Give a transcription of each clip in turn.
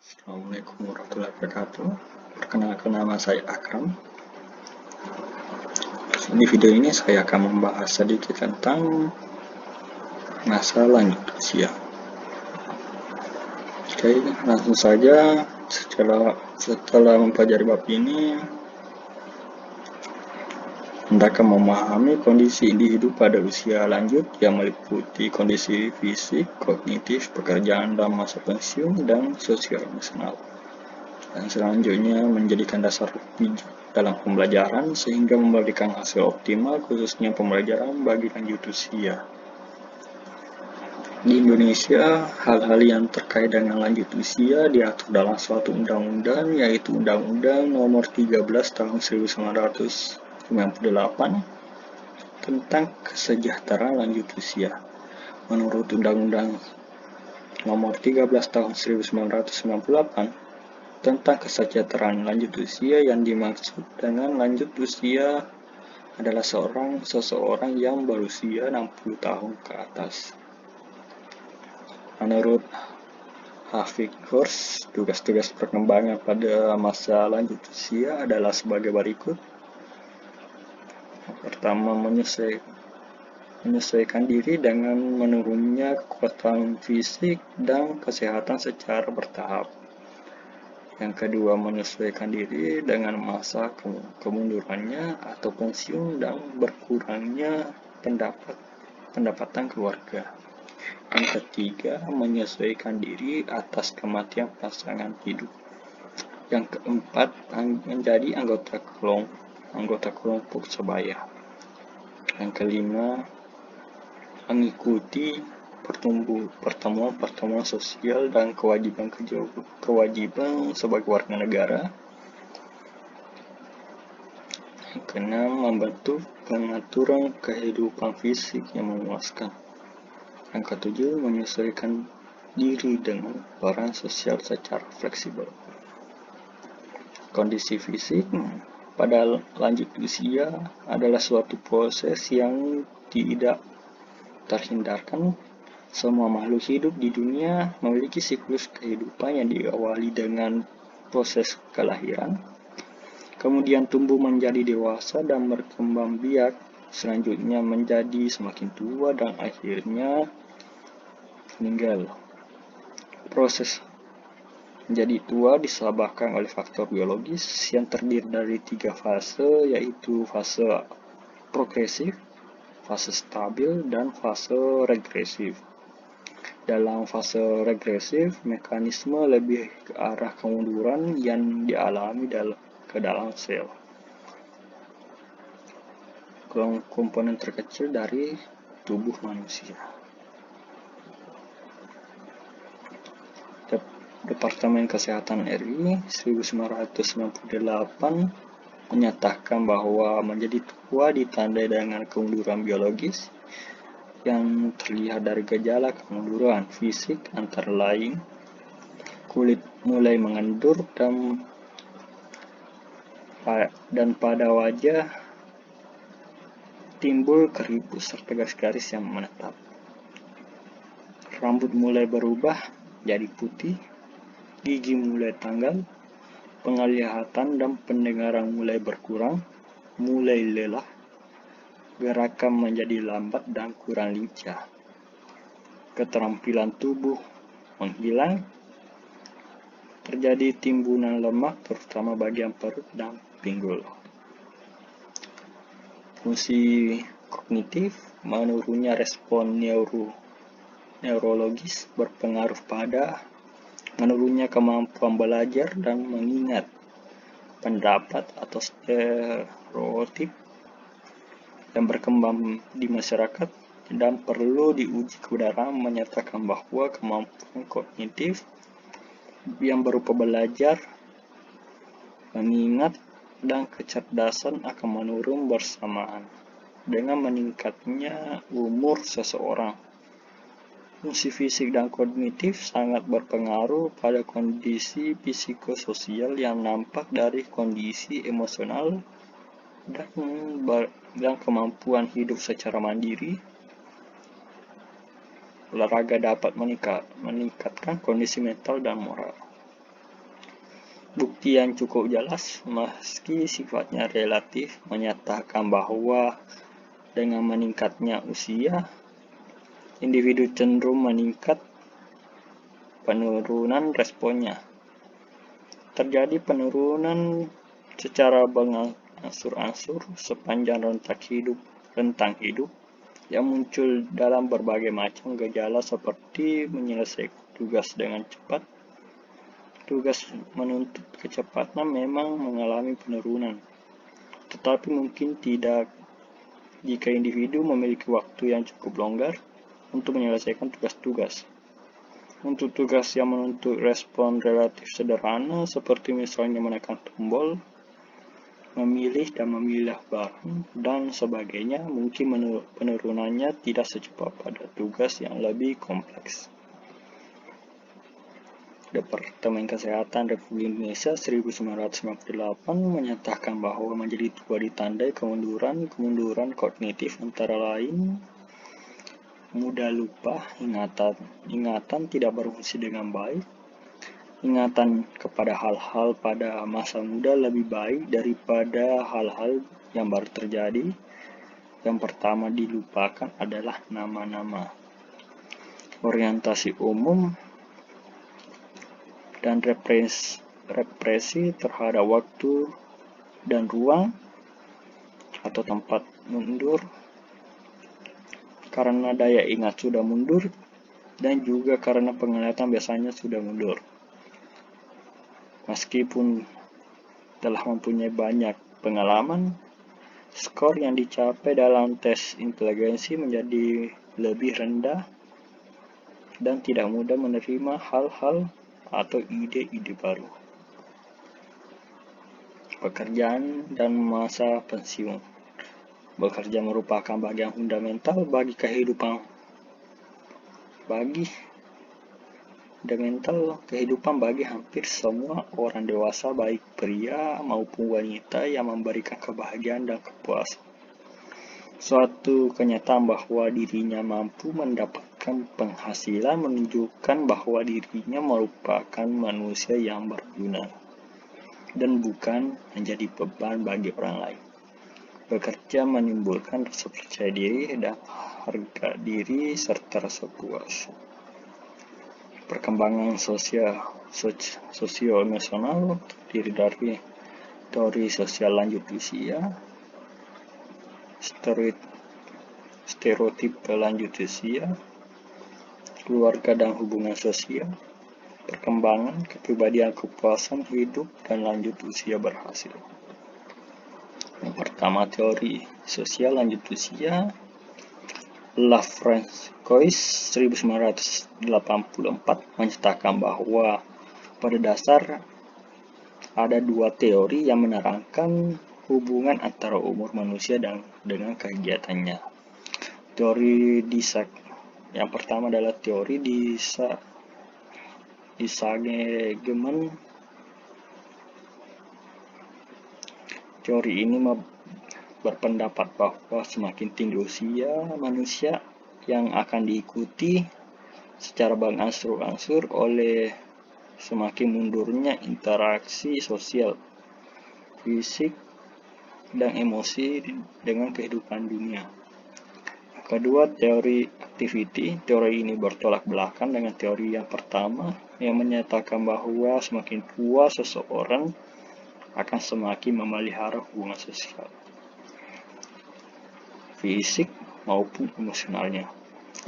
Assalamualaikum warahmatullahi wabarakatuh. Perkenalkan, nama saya Akram. Di video ini saya akan membahas sedikit tentang masa lanjut usia. Oke, langsung saja. Setelah mempelajari bab ini, Anda akan memahami kondisi individu pada usia lanjut yang meliputi kondisi fisik, kognitif, pekerjaan dan masa pensiun, dan sosial emosional. Dan selanjutnya menjadikan dasar dalam pembelajaran sehingga memberikan hasil optimal, khususnya pembelajaran bagi lanjut usia. Di Indonesia, hal-hal yang terkait dengan lanjut usia diatur dalam suatu undang-undang, yaitu Undang-Undang Nomor 13 Tahun 1998 tentang kesejahteraan lanjut usia. Menurut Undang-Undang Nomor 13 Tahun 1998 tentang kesejahteraan lanjut usia, yang dimaksud dengan lanjut usia adalah seseorang yang berusia 60 tahun ke atas. Menurut Hafid Kurs, tugas-tugas perkembangan pada masa lanjut usia adalah sebagai berikut. Pertama, menyesuaikan diri dengan menurunnya kekuatan fisik dan kesehatan secara bertahap. Yang kedua, menyesuaikan diri dengan masa kemundurannya atau pensiun dan berkurangnya pendapatan keluarga. Yang ketiga, menyesuaikan diri atas kematian pasangan hidup. Yang keempat, menjadi anggota kelompok sebaya. Yang kelima, mengikuti pertemuan sosial dan kewajiban sebagai warga negara. Yang keenam, membantu pengaturan kehidupan fisik yang memuaskan. Yang ketujuh, menyesuaikan diri dengan peran sosial secara fleksibel. Kondisi fisik pada lanjut usia adalah suatu proses yang tidak terhindarkan. Semua makhluk hidup di dunia memiliki siklus kehidupan yang diawali dengan proses kelahiran, kemudian tumbuh menjadi dewasa dan berkembang biak, selanjutnya menjadi semakin tua, dan akhirnya meninggal. Proses menjadi tua disebabkan oleh faktor biologis yang terdiri dari 3 fase, yaitu fase progresif, fase stabil, dan fase regresif. Dalam fase regresif, mekanisme lebih ke arah kemunduran yang dialami ke dalam sel. Komponen terkecil dari tubuh manusia. Departemen Kesehatan RI 1998 menyatakan bahwa menjadi tua ditandai dengan kemunduran biologis yang terlihat dari gejala kemunduran fisik, antara lain kulit mulai mengendur dan pada wajah timbul keriput serta garis-garis yang menetap. Rambut mulai berubah jadi putih, gigi mulai tanggal, penglihatan dan pendengaran mulai berkurang, mulai lelah, gerakan menjadi lambat dan kurang lincah, keterampilan tubuh menghilang, terjadi timbunan lemak terutama bagian perut dan pinggul. Fungsi kognitif, menurunnya respon neurologis berpengaruh pada menurunnya kemampuan belajar dan mengingat, pendapat atau stereotip yang berkembang di masyarakat, dan perlu diuji kebenaran menyatakan bahwa kemampuan kognitif yang berupa belajar, mengingat, dan kecerdasan akan menurun bersamaan dengan meningkatnya umur seseorang. Fungsi fisik dan kognitif sangat berpengaruh pada kondisi psikososial yang nampak dari kondisi emosional dan kemampuan hidup secara mandiri. Olahraga dapat meningkatkan kondisi mental dan moral. Bukti yang cukup jelas, meski sifatnya relatif, menyatakan bahwa dengan meningkatnya usia, individu cenderung meningkat penurunan responnya. Terjadi penurunan secara berangsur-angsur sepanjang rentang hidup yang muncul dalam berbagai macam gejala seperti menyelesaikan tugas dengan cepat. Tugas menuntut kecepatan memang mengalami penurunan, tetapi mungkin tidak jika individu memiliki waktu yang cukup longgar untuk menyelesaikan tugas-tugas. Untuk tugas yang menuntut respon relatif sederhana, seperti misalnya menekan tombol, memilih dan memilah barang, dan sebagainya, mungkin penurunannya tidak secepat pada tugas yang lebih kompleks. Departemen Kesehatan Republik Indonesia 1998 menyatakan bahwa menjadi tua ditandai kemunduran kognitif antara lain mudah lupa, ingatan tidak berfungsi dengan baik, ingatan kepada hal-hal pada masa muda lebih baik daripada hal-hal yang baru terjadi. Yang pertama dilupakan adalah nama-nama. Orientasi umum dan represi terhadap waktu dan ruang atau tempat mundur karena daya ingat sudah mundur dan juga karena penglihatan biasanya sudah mundur. Meskipun telah mempunyai banyak pengalaman, skor yang dicapai dalam tes inteligensi menjadi lebih rendah dan tidak mudah menerima hal-hal atau ide-ide baru. Pekerjaan dan masa pensiun. Bekerja merupakan bagian fundamental bagi kehidupan. Bagi hampir semua orang dewasa, baik pria maupun wanita, yang memberikan kebahagiaan dan kepuasan. Suatu kenyataan bahwa dirinya mampu mendapatkan penghasilan menunjukkan bahwa dirinya merupakan manusia yang berguna dan bukan menjadi beban bagi orang lain. Bekerja menimbulkan rasa percaya diri dan harga diri serta rasa puas. Perkembangan sosio-emosional terdiri dari teori sosial lanjut usia, stereotip lanjut usia, keluarga dan hubungan sosial, perkembangan kepribadian, kepuasan hidup, dan lanjut usia berhasil. Yang pertama, teori sosial lanjut usia. Lafrancois 1984 menyatakan bahwa pada dasar ada dua teori yang menerangkan hubungan antara umur manusia dengan kegiatannya. Teori yang pertama adalah teori disagreement. Teori ini berpendapat bahwa semakin tinggi usia manusia yang akan diikuti secara berangsur-angsur oleh semakin mundurnya interaksi sosial, fisik, dan emosi dengan kehidupan dunia. Kedua, teori activity. Teori ini bertolak belakang dengan teori yang pertama yang menyatakan bahwa semakin tua seseorang akan semakin memelihara hubungan sosial, fisik maupun emosionalnya.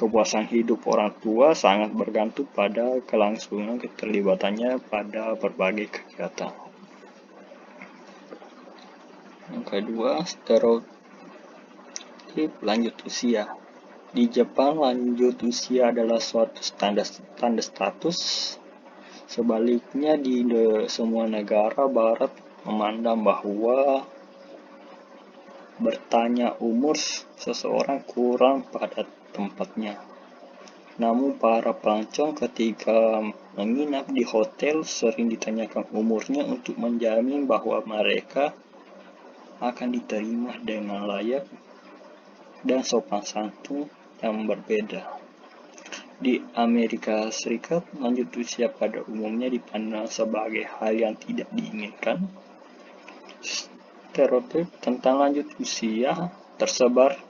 Kepuasan hidup orang tua sangat bergantung pada kelangsungan keterlibatannya pada berbagai kegiatan. Yang kedua, stereotip lanjut usia. Di Jepang, lanjut usia adalah suatu tanda status. Sebaliknya, di semua negara barat memandang bahwa bertanya umur seseorang kurang pada tempatnya. Namun para pelancong ketika menginap di hotel sering ditanyakan umurnya untuk menjamin bahwa mereka akan diterima dengan layak dan sopan santun yang berbeda. Di Amerika Serikat, lanjut usia pada umumnya dipandang sebagai hal yang tidak diinginkan. Stereotip tentang lanjut usia tersebar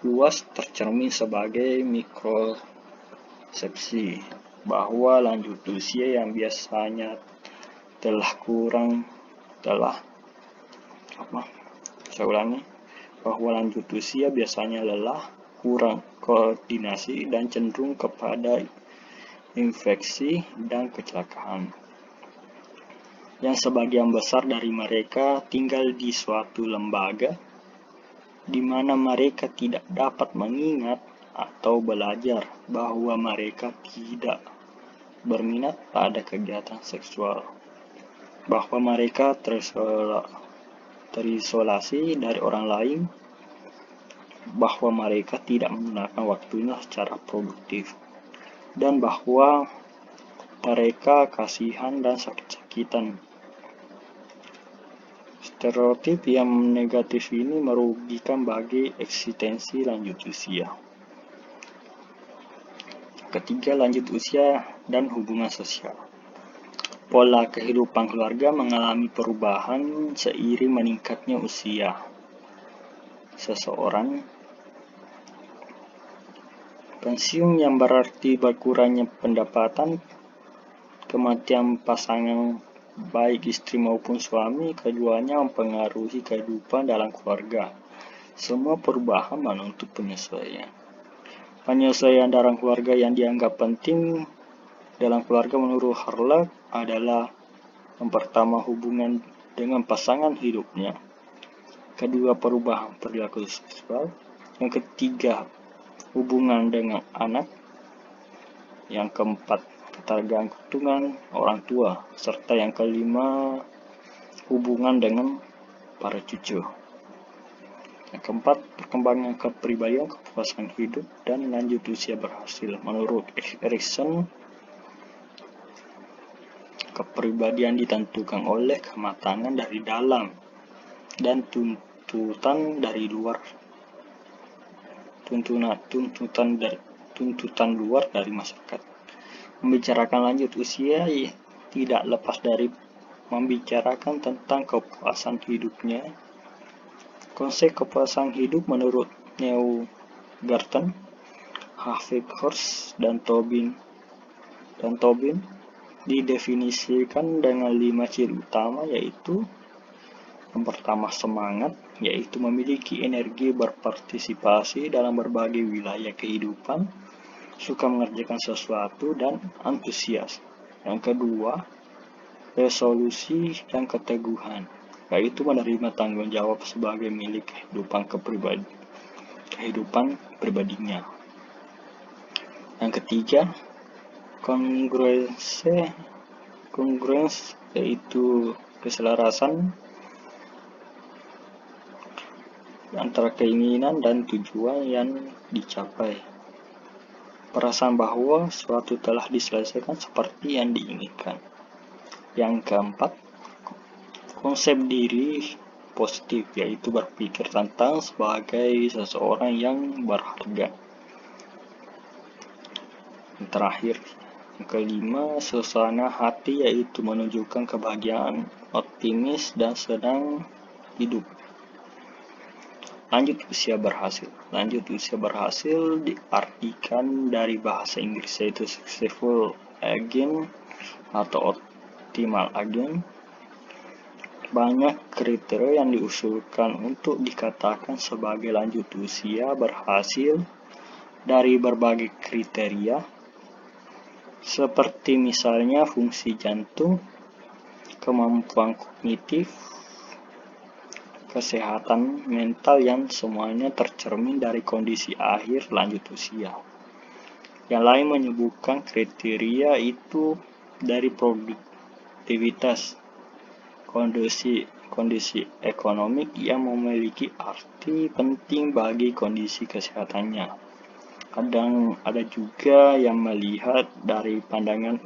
luas tercermin sebagai mikrokonsepsi bahwa lanjut usia yang biasanya bahwa lanjut usia biasanya lelah, kurang koordinasi, dan cenderung kepada infeksi dan kecelakaan. Yang sebagian besar dari mereka tinggal di suatu lembaga di mana mereka tidak dapat mengingat atau belajar bahwa mereka tidak berminat pada kegiatan seksual, bahwa mereka terisolasi dari orang lain, bahwa mereka tidak menggunakan waktunya secara produktif, dan bahwa mereka kasihan dan sakit-sakitan. Stereotip yang negatif ini merugikan bagi eksistensi lanjut usia. Ketiga, lanjut usia dan hubungan sosial. Pola kehidupan keluarga mengalami perubahan seiring meningkatnya usia seseorang. Pensiun yang berarti berkurangnya pendapatan, kematian pasangan baik istri maupun suami, keduanya mempengaruhi kehidupan dalam keluarga. Semua perubahan menuntut penyesuaian. Penyesuaian dalam keluarga yang dianggap penting dalam keluarga menurut Harlock adalah yang pertama, hubungan dengan pasangan hidupnya. Kedua, perubahan perilaku seksual. Yang ketiga, hubungan dengan anak. Yang keempat, ketergantungan orang tua. Serta yang kelima, hubungan dengan para cucu. Yang keempat, perkembangan kepribadian, kepuasan hidup, dan lanjut usia berhasil. Menurut Erikson, kepribadian ditentukan oleh kematangan dari dalam dan tuntutan dari luar. Tuntutan luar dari masyarakat. Membicarakan lanjut usia tidak lepas dari membicarakan tentang kepuasan hidupnya. Konsep kepuasan hidup menurut Newgarten, Havekhorst, dan Tobin didefinisikan dengan 5 ciri utama, yaitu yang pertama, semangat, yaitu memiliki energi berpartisipasi dalam berbagai wilayah kehidupan, suka mengerjakan sesuatu, dan antusias. Yang kedua, resolusi dan keteguhan, yaitu menerima tanggung jawab sebagai milik kehidupan pribadinya. Yang ketiga, kongruens, yaitu keselarasan antara keinginan dan tujuan yang dicapai. Perasaan bahwa suatu telah diselesaikan seperti yang diinginkan. Yang keempat, konsep diri positif, yaitu berpikir tentang sebagai seseorang yang berharga. Yang terakhir, yang kelima, suasana hati, yaitu menunjukkan kebahagiaan, optimis, dan senang hidup. Lanjut usia berhasil. Lanjut usia berhasil diartikan dari bahasa Inggris, yaitu successful aging atau optimal aging. Banyak kriteria yang diusulkan untuk dikatakan sebagai lanjut usia berhasil dari berbagai kriteria, seperti misalnya fungsi jantung, kemampuan kognitif, kesehatan mental, yang semuanya tercermin dari kondisi akhir lanjut usia. Yang lain menyebutkan kriteria itu dari produktivitas, kondisi ekonomik yang memiliki arti penting bagi kondisi kesehatannya. Kadang ada juga yang melihat dari pandangan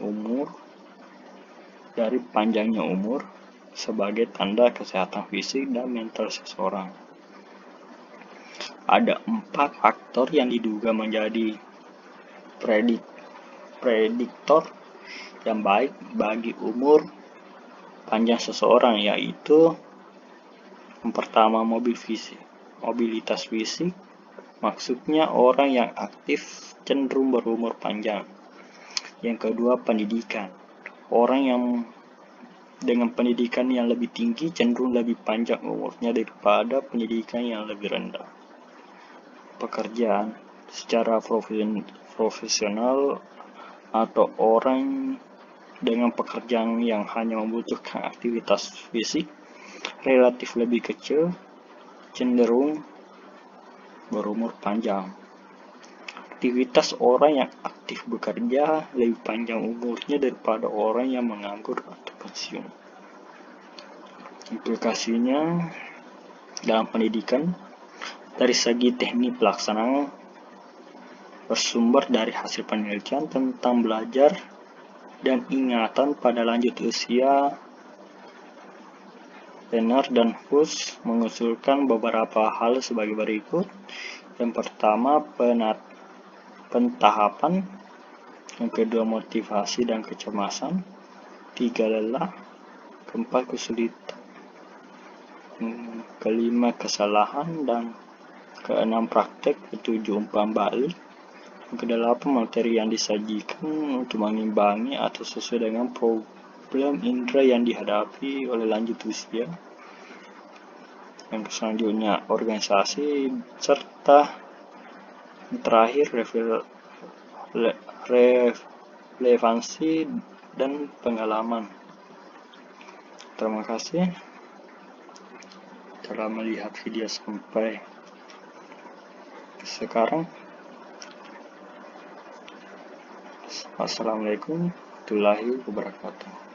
dari panjangnya umur sebagai tanda kesehatan fisik dan mental seseorang. Ada 4 faktor yang diduga menjadi prediktor yang baik bagi umur panjang seseorang, yaitu yang pertama mobilitas fisik, maksudnya orang yang aktif cenderung berumur panjang. Yang kedua, pendidikan, orang yang dengan pendidikan yang lebih tinggi cenderung lebih panjang umurnya daripada pendidikan yang lebih rendah. Pekerjaan, secara profesional atau orang dengan pekerjaan yang hanya membutuhkan aktivitas fisik relatif lebih kecil cenderung berumur panjang. Aktivitas orang yang aktif bekerja lebih panjang umurnya daripada orang yang menganggur atau pensiun. Implikasinya dalam pendidikan, dari segi teknik pelaksanaan bersumber dari hasil penelitian tentang belajar dan ingatan pada lanjut usia. Renner dan Fuchs mengusulkan beberapa hal sebagai berikut. Yang pertama, pentahapan. Yang kedua, motivasi dan kecemasan. 3, lelah. Keempat, kesulitan. Kelima, kesalahan. Dan keenam, praktek. Ketujuh, umpan balik. Yang kedelapan, materi yang disajikan untuk mengimbangi atau sesuai dengan problem indera yang dihadapi oleh lanjut usia. Yang selanjutnya, organisasi, serta terakhir, relevansi dan pengalaman. Terima kasih telah melihat video sampai sekarang. Assalamualaikum warahmatullahi wabarakatuh.